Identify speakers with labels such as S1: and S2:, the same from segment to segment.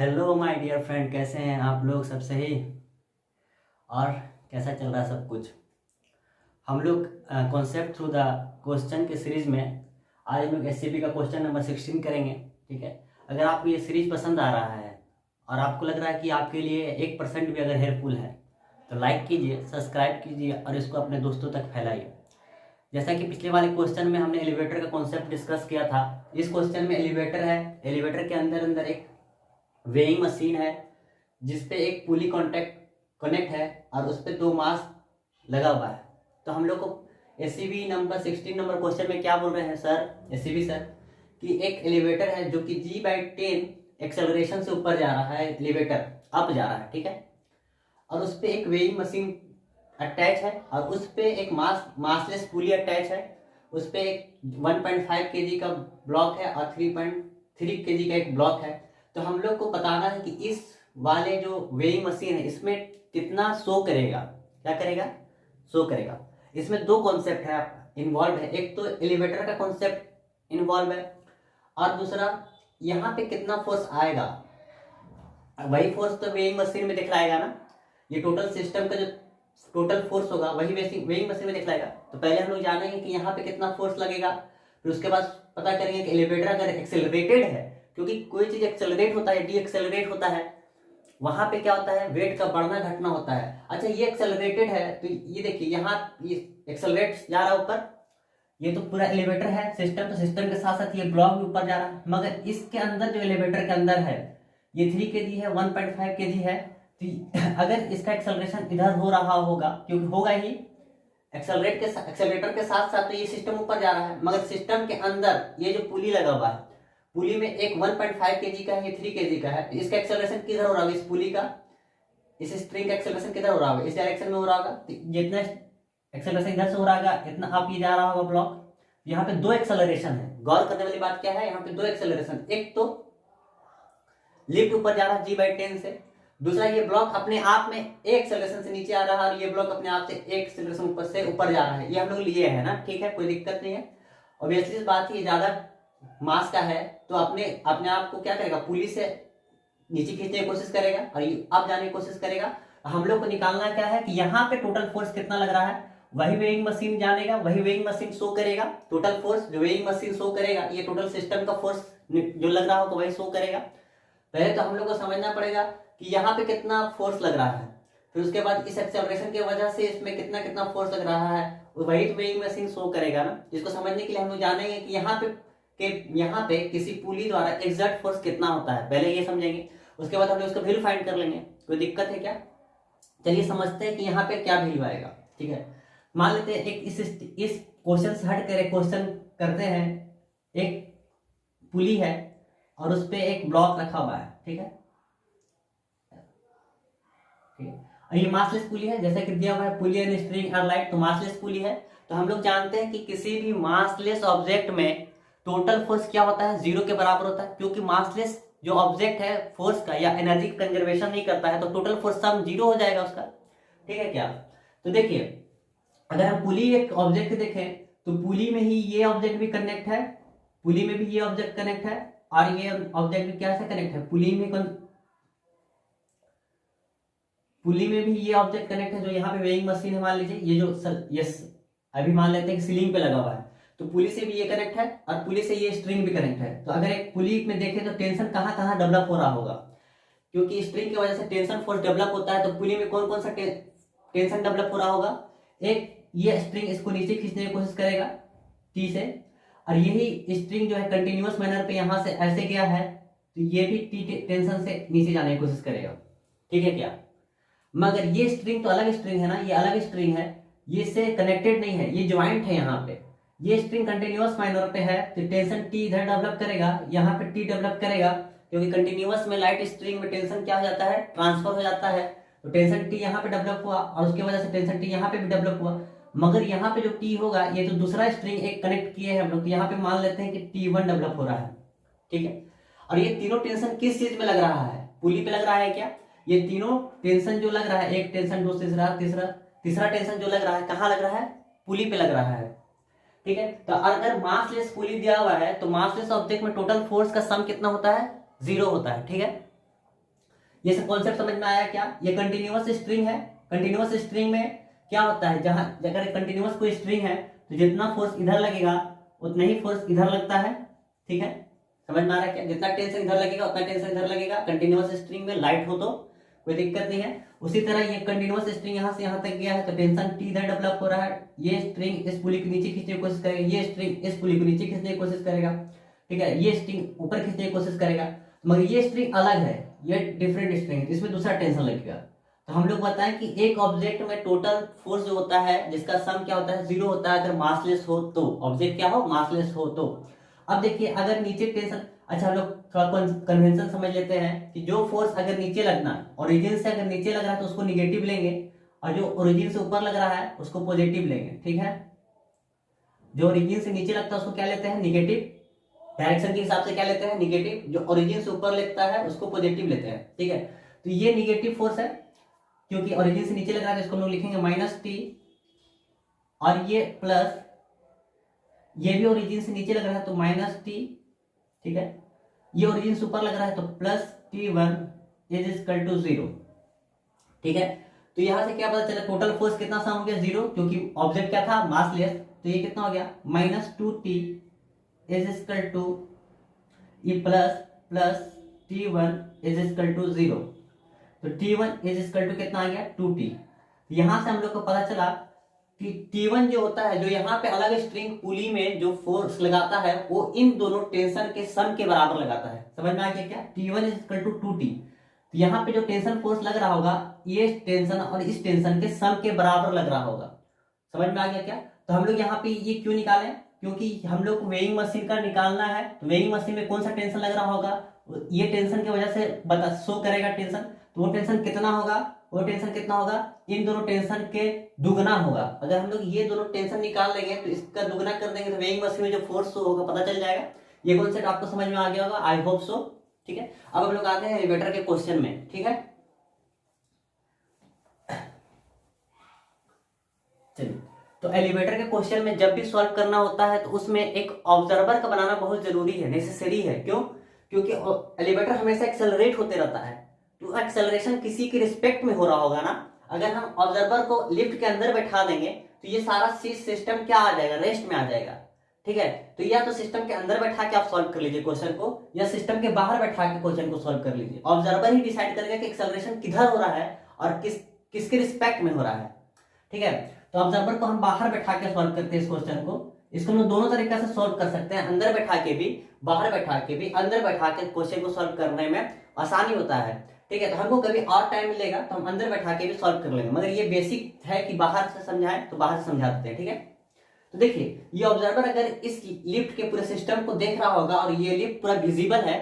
S1: Hello my dear friend, कैसे हैं आप लोग? सब सही? और कैसा चल रहा है सब कुछ? हम लोग कॉन्सेप्ट थ्रू द क्वेश्चन के सीरीज में आज हम लोग एससीपी का क्वेश्चन नंबर 16 करेंगे। ठीक है, अगर आपको ये सीरीज पसंद आ रहा है और आपको लग रहा है कि आपके लिए 1% भी अगर हेल्पफुल है तो लाइक कीजिए, सब्सक्राइब कीजिए और इसको अपने दोस्तों तक फैलाइए। जैसा कि पिछले वाले क्वेश्चन में हमने एलिवेटर का कॉन्सेप्ट डिस्कस किया था, इस क्वेश्चन में एलिवेटर है। एलिवेटर के अंदर अंदर एक वेइंग मशीन है जिसपे एक पुली कॉन्टेक्ट कनेक्ट है और उस पर 2 मास लगा हुआ है। तो हम लोग को एससीबी नंबर 16 नंबर क्वेश्चन में क्या बोल रहे हैं सर, एससीबी सर, कि एक एलिवेटर है जो कि G/10 एक्सेलरेशन से ऊपर जा रहा है, एलिवेटर अप जा रहा है, ठीक है, और उस पर एक वेइंग मशीन अटैच है और उस पर एक मासलेस पुली अटैच है। उस पर एक 1.5 kg का ब्लॉक है और 3.3 kg का एक ब्लॉक है। तो हम लोग को बताना है कि इस वाले जो वेइंग मशीन है इसमें कितना शो करेगा, क्या करेगा, शो करेगा। इसमें 2 कॉन्सेप्ट है इन्वॉल्व है, एक तो एलिवेटर का कॉन्सेप्ट इन्वॉल्व है और दूसरा यहाँ पे कितना फोर्स आएगा। वही फोर्स तो वेइंग मशीन में दिखलाएगा ना, ये टोटल सिस्टम का जो टोटल फोर्स होगा वही वेइंग मशीन में दिखलाएगा। तो पहले हम लोग जानेंगे कि यहाँ पे कितना फोर्स लगेगा, फिर उसके बाद पता करेंगे कि एलिवेटर अगर एक्सेलरेटेड है, क्योंकि कोई चीज एक्सेलरेट होता है, डी एक्सेलरेट होता है, वहां पे क्या होता है, वेट का बढ़ना घटना होता है। अच्छा, ये एक्सेलरेटेड है तो ये देखिए यहाँ ये एक्सेलरेट जा रहा है ऊपर, ये तो पूरा एलिवेटर है सिस्टम, तो सिस्टम के साथ साथ ये ब्लॉक भी ऊपर जा रहा है। मगर इसके अंदर जो एलिवेटर के अंदर है ये 3 kg है, 1.5 kg है। तो अगर इसका एक्सेलरेशन इधर हो रहा होगा, क्योंकि होगा ही, एक्सेलरेटर के साथ साथ तो ये सिस्टम ऊपर जा रहा है, मगर सिस्टम के अंदर ये जो पुली लगा हुआ है, पुली में एक 1.5 kg का है, ये 3 kg का है। इसका एक्सेलरेशन किधर हो रहा होगा, इस पुली का, इस स्ट्रिंग का एक्सेलरेशन किधर हो रहा होगा, इस डायरेक्शन में हो रहा होगा। तो जितना एक्सेलरेशन इधर से हो रहा होगा इतना आप ये जा रहा होगा ब्लॉक। यहाँ पे 2 एक्सेलरेशन है, गौर करने वाली बात क्या है, यहाँ पे 2 एक्सेलरेशन, एक तो लिफ्ट ऊपर जा रहा है G/10 से, दूसरा ये ब्लॉक अपने आप में एक एक्सेलरेशन से नीचे आ रहा है और ये ब्लॉक अपने आप से एक एक्सेलरेशन ऊपर से ऊपर जा रहा है। ये हम लोग लिए है ना, ठीक है, कोई दिक्कत नहीं है। ऑब्वियसली इस बात की ज्यादा मास का है तो अपने आप को क्या करेगा, पुली से नीचे खींचने की कोशिश करेगा और अब जाने की कोशिश करेगा। हम लोग को निकालना क्या है कि यहाँ पे टोटल फोर्स कितना लग रहा है, वही वेइंग मशीन जानेगा, वही वेइंग मशीन शो करेगा। टोटल फोर्स जो वेइंग मशीन शो करेगा ये टोटल सिस्टम का फोर्स जो लग रहा होगा वही शो करेगा। पहले तो हम लोग को समझना पड़ेगा कि यहाँ पे कितना फोर्स लग रहा है, फिर उसके बाद इस एक्सेलरेशन की वजह से इसमें कितना कितना फोर्स लग रहा है, वही तो वेइंग मशीन शो करेगा ना। इसको समझने के लिए हम लोग जानेंगे कि यहाँ पे किसी पुली द्वारा एग्जर्ट फोर्स कितना होता है, पहले ये समझेंगे, उसके बाद हम लोग उसका वैल्यू फाइंड कर लेंगे। कोई दिक्कत है क्या? चलिए समझते हैं कि यहाँ पे क्या वैल्यू आएगा। ठीक है, मान लेते हैं एक इस क्वेश्चन से हट कर एक क्वेश्चन करते हैं। एक पुली है और उस पर एक ब्लॉक रखा हुआ है, ठीक है, और ये मासलेस पुली है, जैसे कि दिया हुआ है pulley and string are light, तो मासलेस पुली है। तो हम लोग जानते हैं कि किसी भी मासलेस ऑब्जेक्ट में टोटल फोर्स क्या होता है, 0 के बराबर होता है, क्योंकि मासलेस जो ऑब्जेक्ट है फोर्स का या एनर्जी कंजर्वेशन नहीं करता है तो टोटल फोर्स सम 0 हो जाएगा उसका। ठीक है क्या? तो देखिए, अगर हम पुली एक ऑब्जेक्ट देखें तो पुली में ही ये ऑब्जेक्ट भी कनेक्ट है, पुली में भी ये ऑब्जेक्ट कनेक्ट है और ये ऑब्जेक्ट भी क्या से कनेक्ट है, पुली में भी ये ऑब्जेक्ट कनेक्ट है। जो यहाँ पे वेइंग मशीन है, मान लीजिए ये जो यस अभी मान लेते हैं कि सीलिंग पे लगा हुआ है, तो पुली से भी ये कनेक्ट है और पुली से ये स्ट्रिंग भी कनेक्ट है। तो अगर एक पुली में देखें तो टेंशन कहाँ कहाँ डेवलप हो रहा होगा, क्योंकि स्ट्रिंग की वजह से टेंशन फोर्स डेवलप होता है। तो पुली में कौन कौन सा टेंशन डेवलप हो रहा होगा, एक ये स्ट्रिंग इसको नीचे खींचने की कोशिश करेगा टी से, और यही स्ट्रिंग जो है कंटिन्यूअस मैनर पे यहाँ से ऐसे गया है तो ये भी टी टेंशन से नीचे जाने की कोशिश करेगा। ठीक है क्या? मगर ये स्ट्रिंग तो अलग स्ट्रिंग है ना, ये अलग स्ट्रिंग है, ये से कनेक्टेड नहीं है, ये ज्वाइंट है। यहाँ पे ये स्ट्रिंग कंटिन्यूअस माइनर पे है तो टेंशन टी इधर डेवलप करेगा, यहाँ पे टी डेवलप करेगा, क्योंकि कंटिन्यूअस में लाइट स्ट्रिंग में टेंशन क्या हो जाता है, ट्रांसफर हो जाता है। तो टेंशन टी यहाँ पे डेवलप हुआ और उसकी वजह से टेंशन टी यहाँ पे भी डेवलप हुआ। मगर यहाँ पे जो टी होगा, ये तो दूसरा स्ट्रिंग एक कनेक्ट किए हैं हम लोग, तो यहाँ पे मान लेते हैं कि T1 डेवलप हो रहा है। ठीक है, और ये तीनों टेंशन किस चीज में लग रहा है, पुली पे लग रहा है क्या? ये तीनों टेंशन जो लग रहा है, एक टेंशन, दो तीसरा टेंशन जो लग रहा है, कहाँ लग रहा है, पुली पे लग रहा है। ठीक है, तो अगर मासलेस पुली दिया हुआ है तो मासलेस ऑब्जेक्ट में टोटल फोर्स का सम कितना होता है, 0 होता है। ठीक है, ये सब कॉन्सेप्ट समझ में आया क्या? ये कंटिन्यूअस स्ट्रिंग है। कंटिन्यूअस स्ट्रिंग में क्या होता है, जहां अगर कंटिन्यूअस कोई स्ट्रिंग है तो जितना फोर्स इधर लगेगा उतना ही फोर्स इधर लगता है। ठीक है, समझ में आ रहा है क्या? जितना टेंशन इधर लगेगा उतना टेंशन इधर लगेगा। कंटिन्यूअस स्ट्रिंग में लाइट हो तो कोई दिक्कत नहीं है। उसी तरह ये कंटिन्यूअस स्ट्रिंग यहाँ से यहाँ तक गया है तो टेंशन टी इधर डेवलप हो रहा है। ये स्ट्रिंग इस पुली के नीचे खींचने की कोशिश करेगा, ये स्ट्रिंग इस पुली को नीचे खींचने की कोशिश करेगा। ठीक है, ये स्ट्रिंग ऊपर खींचने की कोशिश करेगा, मगर ये स्ट्रिंग अलग है, ये डिफरेंट स्ट्रिंग, इसमें दूसरा टेंशन लगेगा। तो हम लोग बताएं कि एक ऑब्जेक्ट में टोटल फोर्स जो होता है जिसका सम क्या होता है, 0 होता है अगर मासलेस हो तो। ऑब्जेक्ट क्या हो, मासलेस हो तो। अब देखिए अगर नीचे टेंशन, अच्छा हम लोग थोड़ा कन्वेंशन समझ लेते हैं कि जो फोर्स अगर नीचे लगना, ओरिजिन से अगर नीचे लग रहा है तो उसको निगेटिव लेंगे, और जो ओरिजिन से ऊपर लग रहा है उसको पॉजिटिव लेंगे। ठीक है, जो ओरिजिन से नीचे लगता है उसको क्या लेते हैं, निगेटिव। डायरेक्शन के हिसाब से क्या लेते हैं, निगेटिव। जो ओरिजिन से ऊपर लगता है उसको पॉजिटिव लेते हैं। ठीक है, तो ये निगेटिव फोर्स है क्योंकि ओरिजिन से नीचे लग रहा है, इसको हम लोग लिखेंगे माइनस टी, और ये प्लस, ये भी ओरिजिन से नीचे लग रहा है तो माइनस टी। ठीक है, ये ओरिजिन से ऊपर लग रहा है तो plus T1 is equal to 0। ठीक है, तो यहां से क्या पता चला, टोटल फोर्स कितना सम हो गया, 0, क्योंकि ऑब्जेक्ट क्या था, मासलेस। तो ये कितना हो गया, minus 2T is equal to ये plus T1 is equal to 0। तो T1 इज इक्वल टू कितना आ गया, 2T। यहां से हम लोग को पता चला कि T1 जो होता है, जो यहाँ पे अलग स्ट्रिंग पुली में जो फोर्स लगाता है वो इन दोनों टेंशन के सम के बराबर लगाता है। समझ में आ गया क्या? T1 is equal to 2T। तो यहाँ पे जो टेंशन फोर्स लग रहा होगा ये टेंशन और इस टेंशन के सम के बराबर लग रहा होगा। समझ में आ गया क्या? तो हम लोग यहाँ पे ये क्यों निकालें, क्योंकि हम लोग को वेइंग मशीन का निकालना है। तो वेइंग मशीन में कौन सा टेंशन लग रहा होगा, ये टेंशन की वजह से बता शो करेगा टेंशन। तो वो टेंशन कितना होगा, वो टेंशन कितना होगा, इन दोनों टेंशन के दुगना होगा। अगर हम लोग ये दोनों टेंशन निकाल लेंगे तो इसका दुगना कर देंगे तो वेइंग मशीन में जो फोर्स शो होगा पता चल जाएगा। ये कॉन्सेप्ट आपको समझ में आ गया होगा, आई होप सो। ठीक है, अब हम लोग आते हैं एलिवेटर के क्वेश्चन में। ठीक है, चलिए, तो एलिवेटर के क्वेश्चन में जब भी सॉल्व करना होता है तो उसमें एक ऑब्जर्वर का बनाना बहुत जरूरी है, नेसेसरी है। क्यों? क्योंकि एलिवेटर हमेशा एक्सेलरेट होते रहता है, तो एक्सेलरेशन किसी के रिस्पेक्ट में हो रहा होगा ना। अगर हम ऑब्जर्वर को लिफ्ट के अंदर बैठा देंगे तो ये सारा सिस्टम क्या आ जाएगा, रेस्ट में आ जाएगा। ठीक है, तो या तो सिस्टम के अंदर बैठा के आप सॉल्व कर लीजिए क्वेश्चन को, या सिस्टम के बाहर बैठा के क्वेश्चन को सॉल्व कर लीजिए। ऑब्जर्वर ही डिसाइड करेगा कि एक्सेलरेशन किधर हो रहा है और किसके रिस्पेक्ट में हो रहा है। ठीक है, तो ऑब्जर्वर को हम बाहर बैठा के सॉल्व करते हैं इस क्वेश्चन को। इसको हम दोनों तरीके से सॉल्व कर सकते हैं, अंदर बैठा के भी, बाहर बैठा के भी। अंदर बैठा के क्वेश्चन को सॉल्व करने में आसानी होता है। ठीक है, तो हमको कभी और टाइम मिलेगा तो हम अंदर बैठा के भी सॉल्व कर लेंगे, मगर ये बेसिक है कि बाहर से समझाएं तो बाहर से समझा देते हैं। ठीक है, तो देखिए ये ऑब्जर्वर अगर इस लिफ्ट के पूरे सिस्टम को देख रहा होगा और ये लिफ्ट पूरा विजिबल है,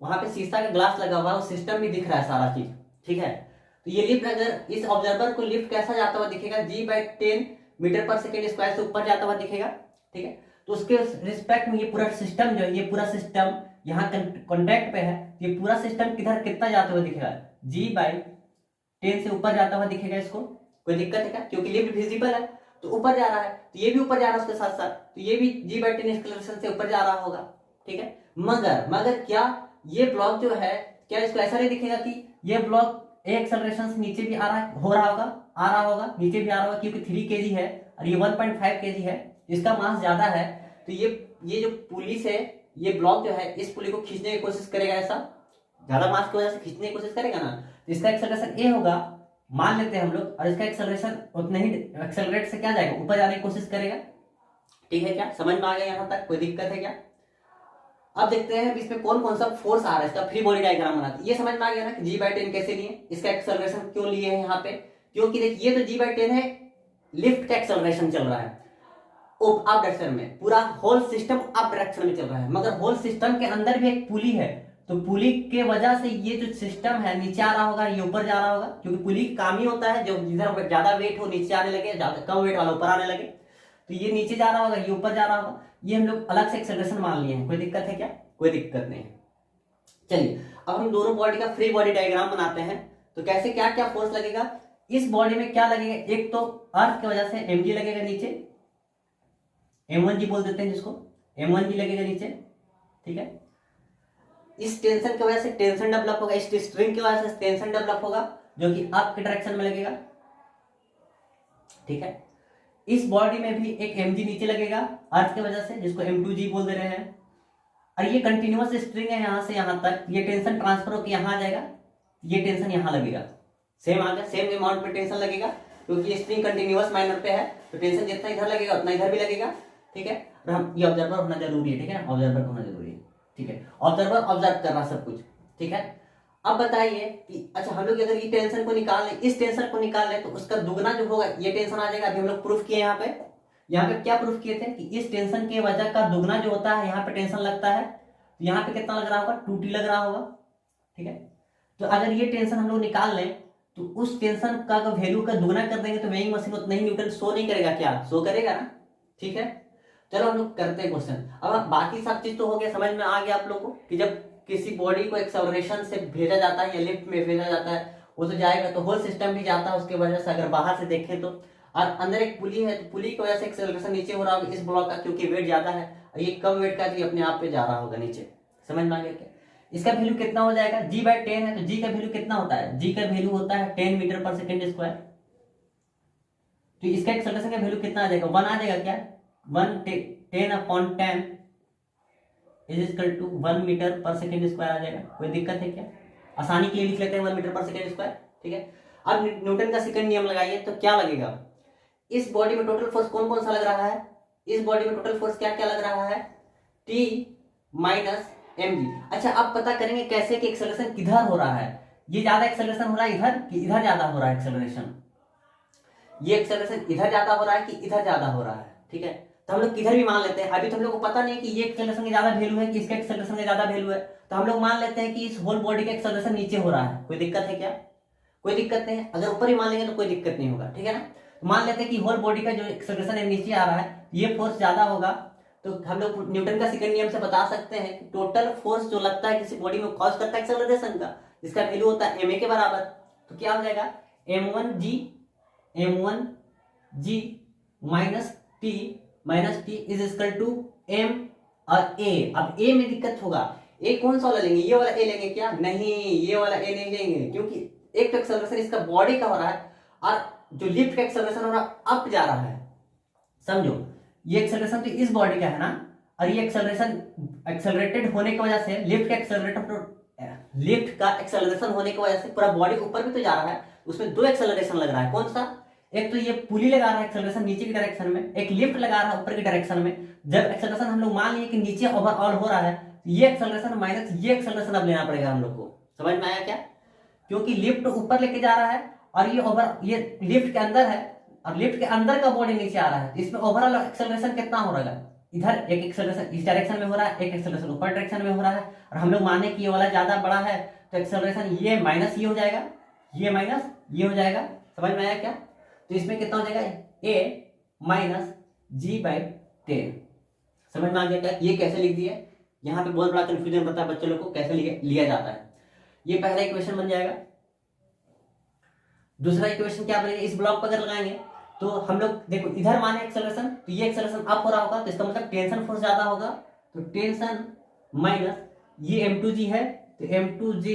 S1: वहां पे शीशा का ग्लास लगा हुआ है, वो सिस्टम भी दिख रहा है सारा चीज। ठीक है, तो ये लिफ्ट अगर इस ऑब्जर्वर को लिफ्ट कैसा जाता हुआ दिखेगा, G/10 मीटर पर सेकेंड स्क्वायर से ऊपर जाता हुआ दिखेगा। ठीक है, तो उसके रिस्पेक्ट में ये पूरा सिस्टम जो है, ये पूरा सिस्टम यहाँ कॉन्टैक्ट पे है, ये पूरा सिस्टम किधर कितना जाता हुआ दिखेगा, G/10 से ऊपर जाता हुआ दिखेगा। इसको कोई दिक्कत है क्या? क्योंकि लिफ्ट विजिबल है तो ऊपर जा रहा है, तो ये भी ऊपर जा रहा है उसके साथ साथ, तो ये भी G/10 एक्सेलरेशन से ऊपर जा रहा होगा। ठीक है, मगर क्या ये ब्लॉक जो है, क्या इसको ऐसा नहीं दिखेगा कि ये ब्लॉक एक्सेलरेशन से नीचे भी आ रहा है, हो रहा होगा, आ रहा होगा, नीचे भी आ रहा होगा, क्योंकि 3 kg है और ये 1.5 kg है, इसका मास ज्यादा है। तो ये जो पुली है, ये ब्लॉक जो है इस पुली को खींचने की कोशिश करेगा, ऐसा ज्यादा मास की वजह से खींचने की कोशिश करेगा ना, तो इसका एक्सेलरेशन ए होगा मान लेते हैं हम लोग, और इसका एक्सेलरेशन उतना ही एक्सेलरेट से क्या जाएगा, ऊपर जाने की कोशिश करेगा। ठीक है, क्या समझ में आ गया यहाँ तक? कोई दिक्कत है क्या? अब देखते हैं इसमें कौन कौन सा फोर्स आ रहा है, इसका फ्री बॉडी डायग्राम बनाते हैं। ये समझ में आ गया ना कि G/10 कैसे लिए, इसका एक्सेलरेशन क्यों लिए हैं यहाँ पे, क्योंकि देखिए ये तो G/10 है, लिफ्ट का एक्सेलरेशन चल रहा है अप डायरेक्शन में, पूरा होल सिस्टम अप डायरेक्शन में चल रहा है, मगर होल सिस्टम के अंदर भी एक पुली है, तो पुली के वजह से ये जो सिस्टम है नीचे आ रहा होगा, ये ऊपर जा रहा होगा, क्योंकि पुली काम ही होता है जो जिधर ज्यादा वेट हो नीचे आने लगे, ज्यादा कम वेट वाला ऊपर आने लगे, तो ये नीचे जा रहा होगा, ये ऊपर जा रहा होगा। ये हम लोग अलग से एक्सेलरेशन मान लिए हैं। कोई दिक्कत है क्या? कोई दिक्कत नहीं है। चलिए अब हम दोनों बॉडी का फ्री बॉडी डायग्राम बनाते हैं। तो कैसे क्या क्या फोर्स लगेगा इस बॉडी में, क्या लगेगा, एक तो अर्थ की वजह से mg लगेगा नीचे, m1g बोल देते हैं जिसको, m1g लगेगा नीचे। ठीक है, इस टेंशन की वजह से टेंशन डेवलप होगा, इस स्ट्रिंग की वजह से टेंशन डेवलप होगा जो कि अप के डायरेक्शन में लगेगा, ठीक है। इस बॉडी में भी एक mg नीचे लगेगा अर्थ की वजह से, जिसको m2g बोल दे रहे हैं। और ये कंटिन्यूअस स्ट्रिंग है यहां से यहां तक, ये टेंशन ट्रांसफर होकर यहां आ जाएगा, ये टेंशन यहां लगेगा, सेम आ गया, सेम अमाउंट पे टेंशन लगेगा क्योंकि स्ट्रिंग कंटिन्यूअस माइनर पे है, तो टेंशन जितना इधर लगेगा उतना इधर भी लगेगा, ठीक है। और हम ये ऑब्जर्वर होना जरूरी है, ठीक है, ऑब्जर्वर होना जरूरी है, ठीक है। ऑब्जर्वर ऑब्जर्व कर रहा सब कुछ, ठीक है। अब बताइए कि अच्छा हम लोग अगर ये टेंशन को निकाल लें, इस टेंशन को निकाल लें तो उसका दुगना जो होगा ये टेंशन आ जाएगा। अभी हम लोग प्रूफ किए यहाँ पे क्या प्रूफ किए थे कि इस टेंशन के वजह का दुगना जो होता है यहाँ पे टेंशन लगता है, तो यहाँ पे कितना लग रहा होगा, 2t लग रहा होगा, ठीक है। तो अगर ये टेंशन हम लोग निकाल लें तो उस टेंशन का वैल्यू का दुगना कर देंगे तो वेइंग मशीन उतना ही न्यूटन शो नहीं करेगा, क्या शो करेगा ना, ठीक है। चलो हम लोग करते हैं क्वेश्चन। अब बाकी सब चीज तो हो गया, समझ में आ गया आप लोग को कि जब किसी बॉडी को एक्सेलरेशन से भेजा जाता है या लिफ्ट में भेजा जाता है वो तो जाएगा, तो होल सिस्टम भी जाता है उसके वजह से। अगर बाहर से देखें तो और अंदर एक पुली है, तो पुली की वजह से एक्सेलरेशन नीचे हो रहा होगा इस ब्लॉक का, क्योंकि वेट ज्यादा है, ये कम वेट का अपने आप पे जा रहा होगा नीचे। समझ में आ गया क्या? इसका वैल्यू कितना हो जाएगा, g/10 है, तो g का वैल्यू कितना होता है, g का वैल्यू होता है 10 मीटर पर सेकेंड स्क्वायर। तो इसका एक्सेलरेशन का वैल्यू कितना आ जाएगा, 1 आ जाएगा क्या, 10/10 इज इक्वल टू 1 मीटर पर सेकेंड स्क्वायर आ जाएगा। कोई दिक्कत है क्या? आसानी के लिए लिख लेते हैं 1 मीटर पर सेकेंड स्क्वायर, ठीक है। अब न्यूटन का सेकंड नियम लगाइए तो क्या लगेगा, इस बॉडी में टोटल फोर्स कौन कौन सा लग रहा है, इस बॉडी में टोटल फोर्स क्या क्या लग रहा है, T माइनस mg। अच्छा अब पता करेंगे कैसे कि एक्सेलरेशन किधर हो रहा है, ये ज्यादा एक्सेलरेशन हो रहा है इधर कि इधर ज्यादा हो रहा है एक्सेलरेशन, ये एक्सेलरेशन इधर ज्यादा हो रहा है कि इधर ज्यादा हो रहा है, ठीक है। तो हम लोग किधर भी मान लेते हैं, अभी तो हम लोग को पता नहीं कि ये एक्सेलरेशन का ज्यादा वैल्यू है कि इसका एक्सेलरेशन का ज्यादा वैल्यू है, तो हम लोग मान लेते हैं कि इस होल बॉडी का एक्सेलरेशन नीचे हो रहा है। कोई दिक्कत है क्या? कोई दिक्कत नहीं है, अगर ऊपर ही मान लेंगे तो कोई दिक्कत नहीं होगा, ठीक है ना। तो मान लेते हैं कि होल बॉडी का जो एक्सेलरेशन है नीचे आ रहा है, ये फोर्स ज्यादा होगा, तो हम लोग न्यूटन का सेकंड नियम से बता सकते हैं कि टोटल फोर्स जो लगता है किसी बॉडी में कॉज करता है एक्सेलरेशन का, जिसका वैल्यू होता है ma के बराबर, तो क्या हो जाएगा m1g minus t is equal to m और a। अब a में दिक्कत होगा, a कौन सा वाला लेंगे, ये वाला a लेंगे क्या, नहीं ये वाला a नहीं लेंगे, क्योंकि एक तो एक्सेलरेशन इसका बॉडी का हो रहा है और जो लिफ्ट का एक्सेलरेशन हो रहा है अप जा रहा है। समझो ये एक्सेलरेशन तो इस बॉडी का है ना, और ये एक्सेलरेशन एक्सेलरेटेड होने की वजह से लिफ्ट का एक्सेलरेशन होने की वजह से पूरा बॉडी ऊपर भी तो जा रहा है, उसमें दो एक्सेलरेशन लग रहा है। कौन सा, एक तो ये पुली लगा रहा है एक्सेलरेशन नीचे की डायरेक्शन में, एक लिफ्ट लगा रहा है ऊपर की डायरेक्शन में। जब एक्सेलरेशन हम लोग मान लिए कि नीचे ओवरऑल हो रहा है, ये एक्सेलरेशन माइनस ये एक्सेलरेशन अब लेना पड़ेगा हम लोग को। समझ में आया क्या? क्योंकि लिफ्ट ऊपर लेके जा रहा है और ये लिफ्ट के अंदर है और लिफ्ट के अंदर का बॉडी नीचे आ रहा है, इसमें ओवरऑल एक्सेलरेशन कितना हो रहा है, इधर एक एक्सेलरेशन इस डायरेक्शन में हो रहा है, एक एक्सेलरेशन ऊपर डायरेक्शन में हो रहा है, और हम लोग माने कि ये वाला ज्यादा बड़ा है तो एक्सेलरेशन ये माइनस ये हो जाएगा, ये माइनस ये हो जाएगा। समझ में आया क्या? तो इसमें कितना हो जाएगा, a माइनस g/10। समझ में आ गया क्या? ये कैसे लिख दिया, यहाँ पे बहुत बड़ा कंफ्यूजन रहता है बच्चे लोग को कैसे लिया जाता है। ये पहला इक्वेशन बन जाएगा। दूसरा इक्वेशन क्या बनेगा, इस ब्लॉक पर अगर लगाएंगे तो हम लोग देखो इधर माने एक्सेलरेशन, तो ये एक्सेलरेशन अप हो रहा होगा, तो इसका मतलब टेंशन फोर्स ज्यादा होगा, तो टेंशन माइनस ये m2g है, तो m2g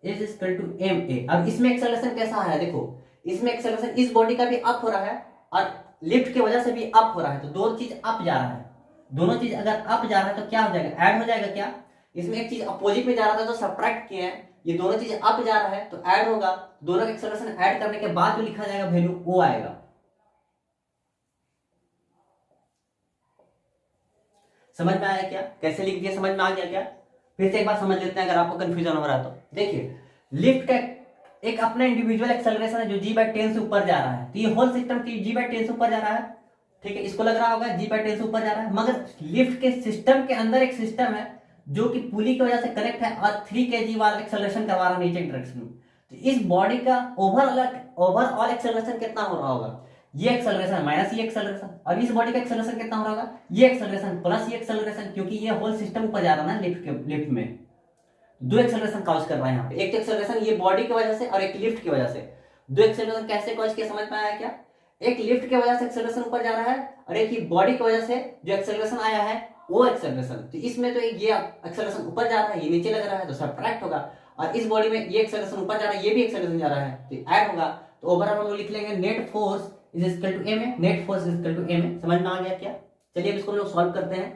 S1: is equal to ma। अब इसमें एक्सेलरेशन कैसा है, देखो इसमें एक्सेलरेशन इस बॉडी का भी अप हो रहा है और लिफ्ट की वजह से भी अप हो रहा है, तो दो चीज अप जा रहा है। दोनों चीज अगर अप जा रहा है तो क्या हो जाएगा, ऐड हो जाएगा क्या। इसमें एक चीज अपोजिट में जा रहा था तो सब्ट्रैक्ट किए हैं, ये दोनों चीज अप जा रहा है तो ऐड होगा, दोनों का एक्सेलरेशन ऐड करने के बाद जो लिखा जाएगा वैल्यू वो आएगा। समझ में आया क्या, कैसे लिख दिया, समझ में आ गया क्या? फिर से एक बार समझ लेते हैं अगर आपको कंफ्यूजन हो रहा है तो। देखिए लिफ्ट का एक अपना इंडिविजुअल एक्सेलरेशन है जो g/10 से ऊपर जा रहा है, तो ये होल सिस्टम g/10 से ऊपर जा रहा है, ठीक है। इसको लग रहा होगा g/10 से ऊपर जा रहा है, मगर लिफ्ट के सिस्टम के अंदर एक सिस्टम है जो कि पुली की वजह से कनेक्ट है और 3 kg वाला एक्सेलरेशन करवा रहा है नीचे की डायरेक्शन में। तो इस बॉडी का ओवरऑल एक्सेलरेशन कितना हो रहा होगा, ये एक्सेलरेशन माइनस ये एक्सेलरेशन, और इस बॉडी का एक्सेलरेशन कितना हो रहा होगा, ये एक्सेलरेशन प्लस ये एक्सेलरेशन, क्योंकि ये होल सिस्टम ऊपर जा रहा है ना लिफ्ट में। दो एक्सेलरेशन कॉज कर रहा है यहाँ पे, एक एक्सेलरेशन ये बॉडी की वजह से और एक लिफ्ट की वजह से। दो एक्सेलरेशन कैसे कॉज किया, समझ में आया क्या? एक लिफ्ट की वजह से एक्सेलरेशन ऊपर जा रहा है और एक ही बॉडी की वजह से जो एक्सेलरेशन आया है वो एक्सेलरेशन, तो इसमें तो ये एक्सेलरेशन ऊपर जा रहा है, ये नीचे लग रहा है, तो सबट्रैक्ट होगा। और इस बॉडी में ये एक्सेलरेशन ऊपर जा रहा है, ये भी एक्सेलरेशन जा रहा है, तो ऐड होगा। तो ओवरऑल हम लोग लिख लेंगे net force is equal to m a, net force is equal to m a. समझ में आ गया क्या? चलिए अब इसको हम लोग सॉल्व करते हैं।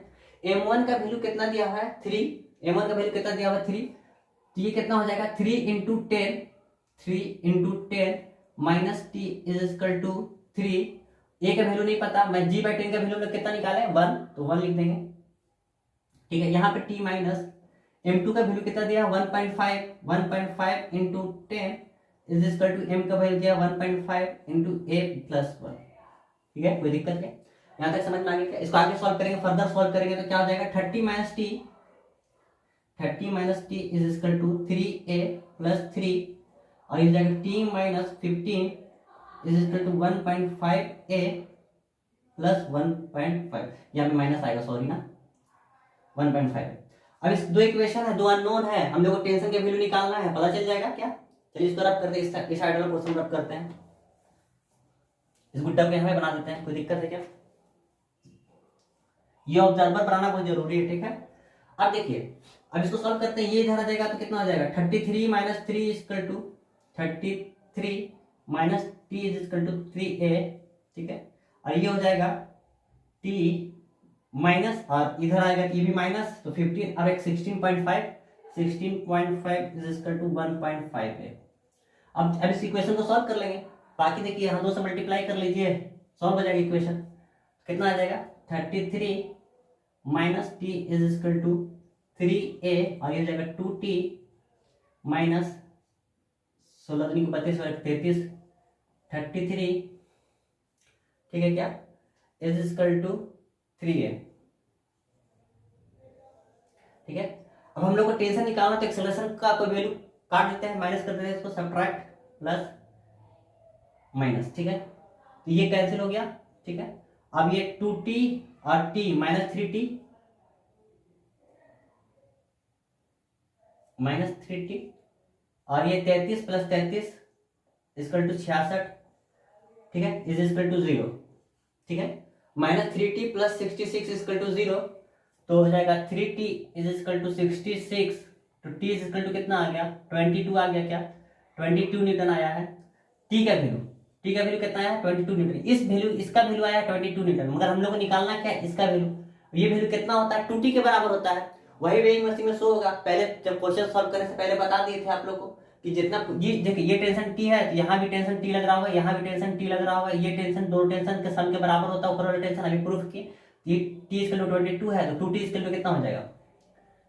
S1: m1 का वैल्यू कितना दिया हुआ है 3, m1 का वैल्यू कितना दिया हुआ है 3, तो ये कितना हो जाएगा 3 into 10, 3 into 10 minus t is equal to 3। A का वैल्यू नहीं पता, मैं g बाई 10 का वैल्यू हम लोग कितना निकाले 1, तो 1 लिख देंगे। ठीक है, यहाँ पे t माइनस m2 का वैल्यू कितना दिया 1.5, 1.5 into 10 is equal to m का वैल्यू दिया 1.5 इंटू a प्लस 1। ठीक है, कोई दिक्कत है? यहाँ तक समझ में आ गया क्या? इसको आगे सॉल्व करेंगे, फर्दर सॉल्व करेंगे तो क्या हो जाएगा 30 minus t, 30 minus t is equal to 3a plus 3, और ये जाएगा t minus 15 is equal to 1.5a plus 1.5, यहाँ पे माइनस आएगा, सॉरी ना, 1.5। अब इस दो इक्वेशन है, दो अननोन है, हम लोग को टेंशन के वैल्यू निकालना है, पता चल जाएगा क्या? चलिए इसको रब करते हैं, इस साइड वाला क्वेश्चन रब करते हैं, इस गुड्डा को यहाँ बना देते हैं। कोई दिक्कत है क्या? ये ऑब्जर्वर बनाना बहुत जरूरी है। ठीक है, अब देखिए, अब इसको सॉल्व करते हैं, ये इधर आ जाएगा तो कितना हो जाएगा 33 minus 3 equal to 33 minus t is equal to 3a। ठीक है, और ये हो जाएगा t माइनस, और इधर आएगा ये भी माइनस, तो 15 और एक 16.5 इज इक्वल टू 1.5 है। अब इस इक्वेशन को सॉल्व कर लेंगे, बाकी देखिए यहाँ 2 से मल्टीप्लाई कर लीजिए, सॉल्व हो जाएगा इक्वेशन। कितना आ जाएगा 33 minus t is equal to 3a, और ये हो जाएगा 2t माइनस 16 दूनी को 32 और 33, 33। ठीक है क्या, इज इक्वल टू 3a। ठीक है, अब हम लोग को टेंशन निकालना, तो एक्सेलरेशन का कोई वैल्यू काट देते हैं, माइनस कर देते हैं, इसको सबट्रैक्ट प्लस माइनस। ठीक है, तो ये कैंसिल हो गया। ठीक है, अब ये 2t और t minus 3t, minus 3t, और ये 33 प्लस 33 इक्वल टू 66। ठीक है, इज इक्वल टू 0। ठीक है, minus 3t plus 66 equal to 0, तो हो जाएगा 3t इज इक्वल टू 66, तो t इज इक्वल टू कितना आ गया 22 आ गया क्या, 22 न्यूटन आया है। t का वैल्यू कितना आया 22 न्यूटन। इस वैल्यू, इसका वैल्यू आया 22 न्यूटन, मगर हम लोग को निकालना क्या है इसका वैल्यू। ये वैल्यू कितना होता है 2t के बराबर होता है, वही वेइंग मशीन में शो होगा। पहले जब क्वेश्चन सॉल्व करने से पहले बता दिए थे आप लोग को कि जितना ये देखिए, ये टेंशन t है, तो यहाँ भी टेंशन t लग रहा होगा, यहाँ भी टेंशन t लग रहा होगा, ये टेंशन दो टेंशन के सम के बराबर होता है, ऊपर वाला टेंशन अभी प्रूफ की। ये t इक्वल टू 22 है, तो 2t इक्वल टू कितना हो जाएगा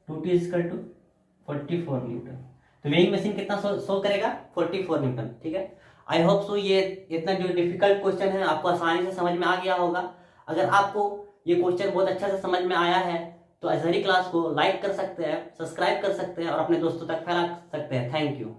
S1: 2t इक्वल टू 44 न्यूटन। तो वेइंग मशीन कितना शो करेगा 44 न्यूटन। ठीक है, आई होप सो ये इतना जो डिफिकल्ट क्वेश्चन है आपको आसानी से समझ में आ गया होगा। अगर आपको ये क्वेश्चन बहुत अच्छा से समझ में आया है तो अजहरी क्लास को लाइक कर सकते हैं, सब्सक्राइब कर सकते हैं और अपने दोस्तों तक फैला सकते हैं। Thank you.